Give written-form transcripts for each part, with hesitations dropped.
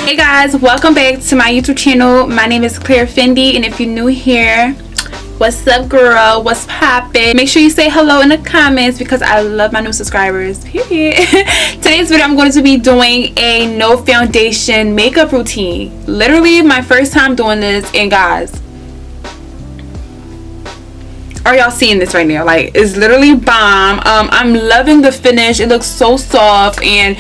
Hey guys, welcome back to my YouTube channel. My name is ClaireFendy, and if you're new here, what's up girl, what's poppin'? Make sure you say hello in the comments because I love my new subscribers, period. Today's video I'm going to be doing a no foundation makeup routine. Literally my first time doing this, and guys, are y'all seeing this right now? Like, it's literally bomb. I'm loving the finish. It looks so soft and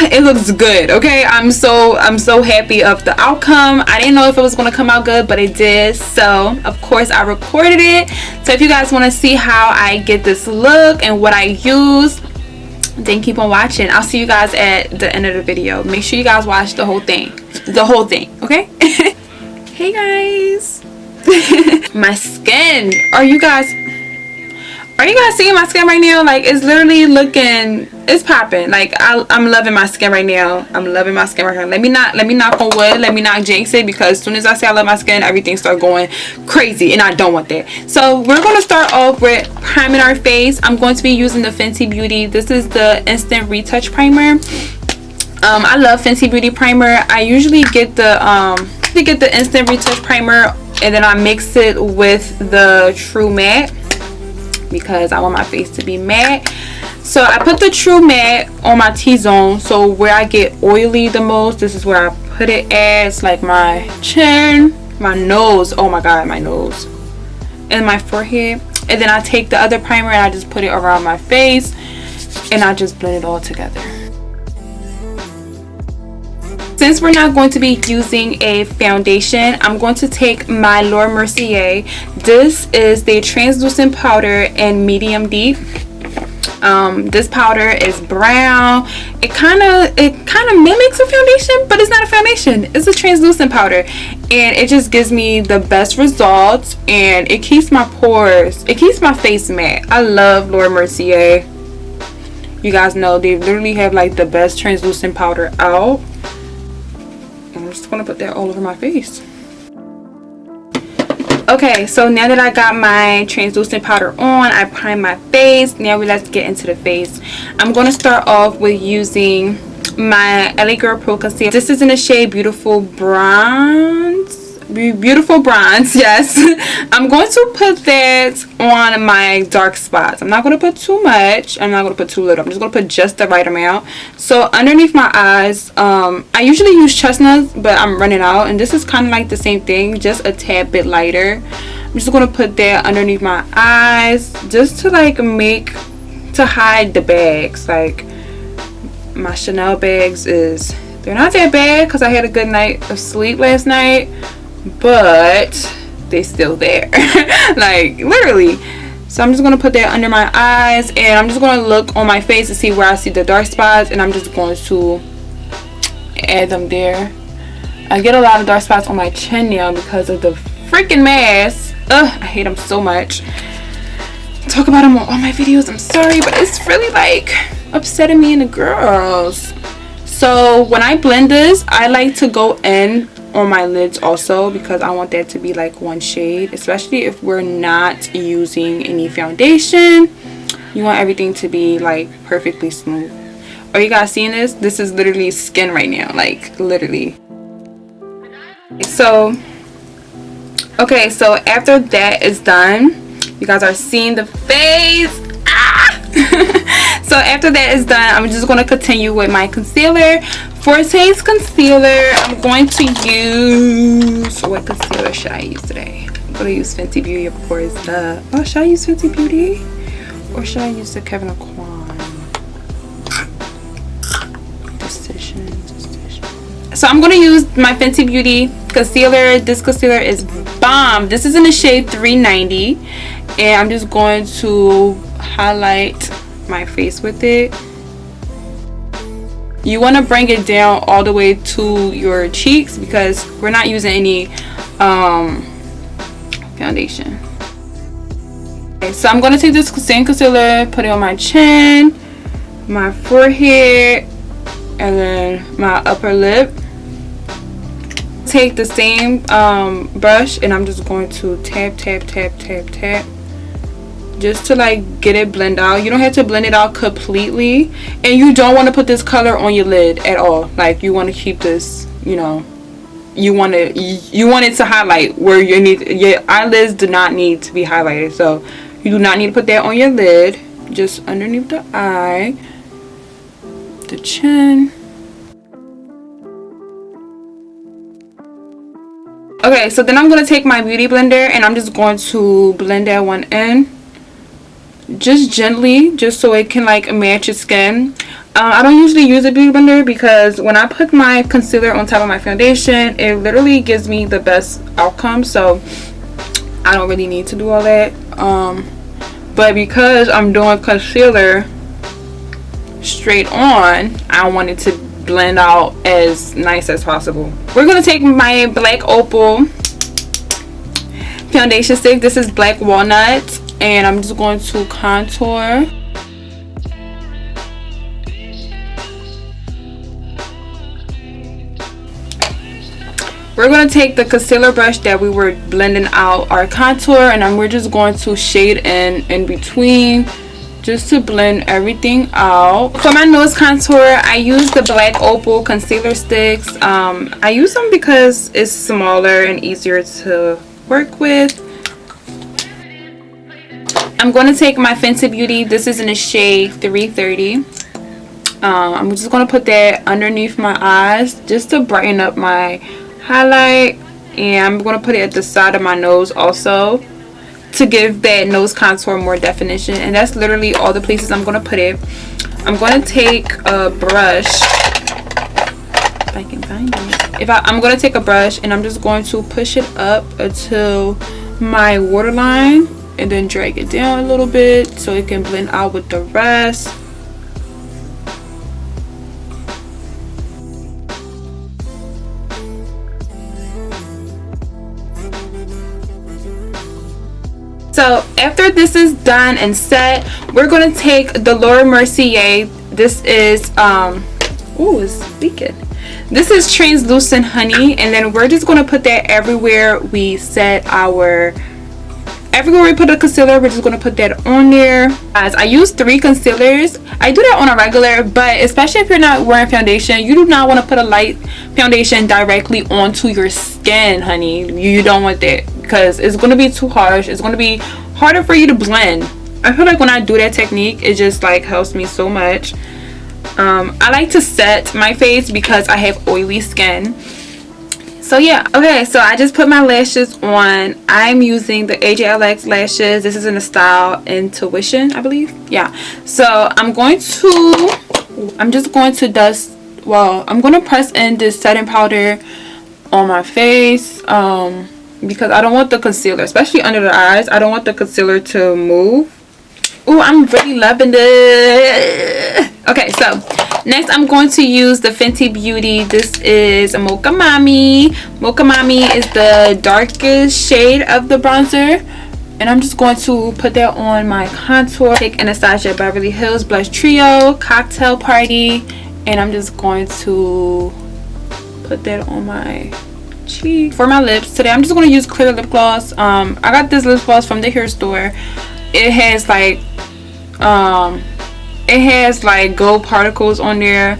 it looks good. Okay, I'm so happy of the outcome. I didn't know if it was going to come out good, but it did. So of course I recorded it. So if you guys want to see how I get this look and what I use, then keep on watching. I'll see you guys at the end of the video. Make sure you guys watch the whole thing, okay? Hey guys. My skin, are you guys seeing my skin right now? Like, it's literally looking, it's popping. Like, I'm loving my skin right now. I'm loving my skin right now. Let me knock on wood, let me not jinx it, because as soon as I say I love my skin, everything starts going crazy, and I don't want that. So we're going to start off with priming our face. I'm going to be using the Fenty Beauty. This is the instant retouch primer. I love Fenty Beauty primer. I usually get the instant retouch primer, and then I mix it with the True Matte because I want my face to be matte. So I put the True Matte on my T-zone, so where I get oily the most, this is where I put it at. It's like my chin, my nose, oh my god, my nose, and my forehead. And then I take the other primer and I just put it around my face, and I just blend it all together. Since we're not going to be using a foundation, I'm going to take my Mercier. This is the translucent powder in medium deep. This powder is brown. It kind of mimics a foundation, but it's not a foundation. It's a translucent powder, and it just gives me the best results, and it keeps my pores, it keeps my face matte. I love Mercier. You guys know they literally have like the best translucent powder out. I'm just gonna put that all over my face. Okay, so now that I got my translucent powder on, I prime my face. Now let's get into the face. I'm gonna start off with using my LA Girl Pro Concealer. This is in the shade Beautiful Bronze. Yes. I'm going to put that on my dark spots. I'm not going to put too much. I'm not going to put too little. I'm just going to put just the right amount. So underneath my eyes, I usually use CHESTNUT, but I'm running out, and this is kind of like the same thing, just a tad bit lighter. I'm just going to put that underneath my eyes just to like to hide the bags. Like, my Chanel bags they're not that bad because I had a good night of sleep last night, but they still there. Like, literally. So I'm just going to put that under my eyes, and I'm just going to look on my face to see where I see the dark spots, and I'm just going to add them there. I get a lot of dark spots on my chin now because of the freaking mask. Ugh, I hate them so much. I talk about them on all my videos, I'm sorry, but it's really like upsetting me and the girls. So when I blend this, I like to go in on my lids also, because I want that to be like one shade, especially if we're not using any foundation. You want everything to be like perfectly smooth. Are you guys seeing this? This is literally skin right now, like literally. So okay, so after that is done, you guys are seeing the face. So after that is done, I'm just going to continue with my concealer. For today's concealer, I'm going to use, what concealer should I use today? I'm going to use Fenty Beauty, of course. Oh, should I use Fenty Beauty? Or should I use the Kevin Aucoin? Decision. So I'm going to use my Fenty Beauty concealer. This concealer is bomb. This is in the shade 390. And I'm just going to highlight my face with it. You want to bring it down all the way to your cheeks because we're not using any foundation. Okay, so I'm going to take this same concealer, put it on my chin, my forehead, and then my upper lip. Take the same brush, and I'm just going to tap just to like get it blend out. You don't have to blend it out completely, and you don't want to put this color on your lid at all. Like, you want to keep this, you know, you want it to highlight where your eyelids do not need to be highlighted. So you do not need to put that on your lid, just underneath the eye, the chin. Okay, so then I'm going to take my beauty blender and I'm just going to blend that one in. Just gently, just so it can like match your skin. I don't usually use a beauty blender because when I put my concealer on top of my foundation, it literally gives me the best outcome. So I don't really need to do all that. But because I'm doing concealer straight on, I wanted to blend out as nice as possible. We're going to take my black opal foundation stick. This is black walnut, and I'm just going to contour. We're going to take the concealer brush that we were blending out our contour, and we're just going to shade in between, just to blend everything out. For my nose contour, I use the black opal concealer sticks. I use them because it's smaller and easier to work with. I'm going to take my Fenty Beauty. This is in the shade 330. I'm just going to put that underneath my eyes just to brighten up my highlight, and I'm going to put it at the side of my nose also to give that nose contour more definition. And that's literally all the places I'm going to put it. I'm going to take a brush, if I can find it. I'm going to take a brush and I'm just going to push it up until my waterline, and then drag it down a little bit so it can blend out with the rest. So after this is done and set, we're going to take the Laura Mercier. This is it's leaking. This is translucent honey, and then we're just going to put that everywhere we set our, everywhere we put a concealer, we're just going to put that on there. Guys, I use 3 concealers. I do that on a regular, but especially if you're not wearing foundation, you do not want to put a light foundation directly onto your skin, honey. You don't want that, because it's going to be too harsh. It's going to be harder for you to blend. I feel like when I do that technique, it just like helps me so much. I like to set my face because I have oily skin. So yeah, okay, so I just put my lashes on. I'm using the AJLX lashes. This is in the style Intuition, I believe. Yeah, so I'm just going to dust, well, I'm going to press in this setting powder on my face, because I don't want the concealer, especially under the eyes, I don't want the concealer to move. Oh, I'm really loving it. Okay, so next I'm going to use the Fenty Beauty. This is a MOCHA MAMI. MOCHA MAMI is the darkest shade of the bronzer, and I'm just going to put that on my contour. Take Anastasia Beverly Hills Blush Trio Cocktail Party, and I'm just going to put that on my cheek. For my lips today, I'm just going to use clear lip gloss. I got this lip gloss from the hair store. It has like gold particles on there.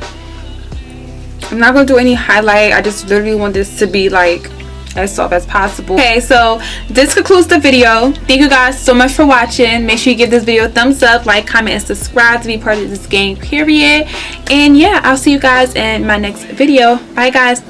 I'm not going to do any highlight. I just literally want this to be like as soft as possible. Okay, so this concludes the video. Thank you guys so much for watching. Make sure you give this video a thumbs up, like, comment, and subscribe to be part of this gang, period. And yeah, I'll see you guys in my next video. Bye guys.